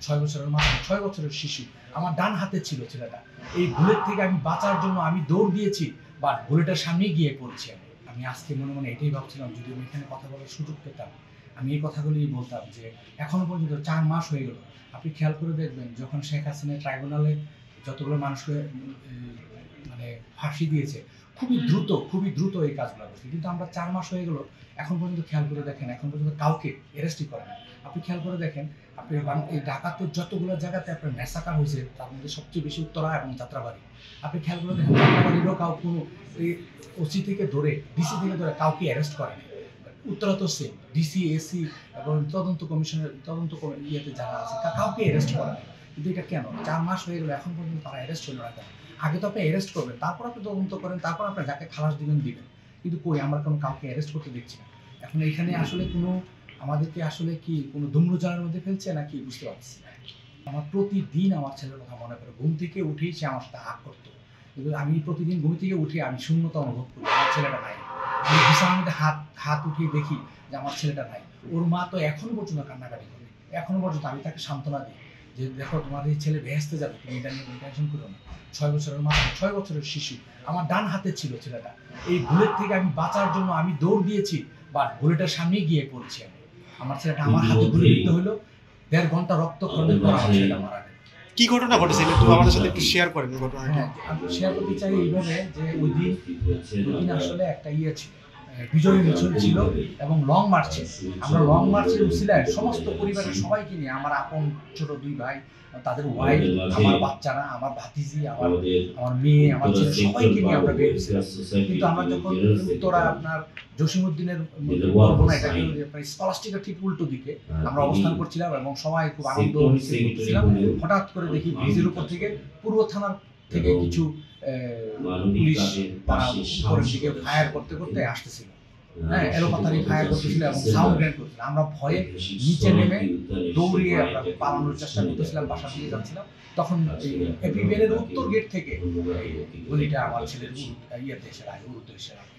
6 বছরের মাত্র 6 বছরের শিশু, আমার ডান হাতে ছিল ছেলেটা। এই বুলেট থেকে আমি বাঁচার জন্য আমি দৌড় দিয়েছি, বাট বুলেটের সামনেই গিয়ে পড়ছি। আমি আজকে মনে মনে এটাই ভাবছিলাম, যদি আমি এখানে কথা বলার সুযোগ পেতাম আমি এই কথাগুলোই বলতাম যে এখনো পর্যন্ত 4 মাস হয়ে গেল। আপনি খেয়াল করে দেখবেন, যখন শেখ হাসিনা ট্রাইব্যুনালে যতগুলো মানুষকে মানে ফাঁসি দিয়েছে, খুবই দ্রুত এই কাজগুলো করছে, কিন্তু আমরা 4 মাস হয়ে গেল এখন পর্যন্ত খেয়াল করে দেখেন এখন পর্যন্ত কাউকে অ্যারেস্টই করে না। আপনি খেয়াল করে দেখেন, আপনি এই ঢাকাতে যতগুলো জায়গাতে আপনার ম্যাসাকার হয়েছে তার মধ্যে সবচেয়ে বেশি উত্তরা এবং যাত্রাবাড়ি। আপনি খেয়াল করে দেখেন যাত্রাবাড়িরও কোনো এই ওসি থেকে ধরে ডিসি থেকে ধরে কাউকে অ্যারেস্ট করেনি। উত্তরা তো সেম, ডিসি এসি এবং তদন্ত ইয়েতে যারা আছে কাউকে অ্যারেস্ট করে না। কিন্তু এটা কেন 4 মাস হয়ে গেল এখন পর্যন্ত তারা অ্যারেস্ট হলো না কেন? আগে তো আপনি অ্যারেস্ট করবেন, তারপর আপনি তদন্ত করেন, তারপর আপনার যাকে খালাস দিবেন। কিন্তু কই, আমরা কাউকে অ্যারেস্ট করতে দেখছি না। এখন এইখানে আসলে আমাদেরকে আসলে কি কোনো ধূম্রজালের মধ্যে ফেলছে নাকি বুঝতে পারছি না। আমার প্রতিদিন আমার ছেলের কথা মনে পড়ে, ঘুম থেকে উঠেই সে আমার সাথে হাত করতো, কিন্তু আমি প্রতিদিন ঘুম থেকে উঠে আমি শূন্যতা অনুভব করি, আমার ছেলেটা নাই। আমি বিছানার মধ্যে হাত উঠিয়ে দেখি যে আমার ছেলেটা নাই। ওর মা তো এখনো পর্যন্ত কান্নাকাটি করে, এখনো পর্যন্ত আমি তাকে সান্ত্বনা দিই যে দেখো তোমার এই ছেলে ভেস্তে যাবে, তুমি এটা নিয়ে টেনশন করো না। 6 বছরের মাত্র 6 বছরের শিশু, আমার ডান হাতে ছিল ছেলেটা। এই বুলেট থেকে আমি বাঁচার জন্য আমি দৌড় দিয়েছি, বাট বুলেটের সামনেই গিয়ে পড়ছি। আমার ছেলেটা আমার হাতে গুলি বিদ্ধ হলো, 1.5 ঘন্টা রক্তক্ষরণের পর আমার ছেলেটা মারা গেল। কি ঘটনা ঘটেছে একটু আমাদের সাথে একটু শেয়ার করেন ঘটনাটা। আমি শেয়ার করতে চাই এইভাবে যে ওই দিন আসলে একটা ছিল, বিজয় মিছিল ছিল এবং লং মার্চ ছিল। আমরা লং মার্চের উসিলায় সমস্ত পরিবারের সবাইকে নিয়ে, আমার আপন ছোট 2 ভাই, তাদের ওয়াইফ, আমার বাচ্চারা, আমার ভাতিজি, আমার মেয়ে, আমার ছেলে, সবাইকে নিয়ে আমরা বের হয়েছিলাম। কিন্তু আমরা যখন উত্তরা আপনার জসিমউদ্দিনের স্কলাস্টিকের ঠিক উল্টো দিকে আমরা অবস্থান করছিলাম এবং সবাই খুব আনন্দ করছিলাম, হঠাৎ করে দেখি ব্রিজের উপর থেকে পূর্ব থানার থেকে কিছু পুলিশ তারা উপরের দিকে ফায়ার করতে করতে আসতেছিল। এলোপাতারি ফায়ার করতেছিল এবং সাউন্ড গ্রেনেড করতেছিল। আমরা ভয়ে নিচে নেমে দৌড়িয়ে আমরা পালানোর চেষ্টা করতেছিলাম, বাসা দিয়ে যাচ্ছিলাম। তখন এপিবিএল এর উত্তর গেট থেকে গুলিটা আমার ছেলের ইয়েতে এসে লাগে, উড়তে এসে লাগে।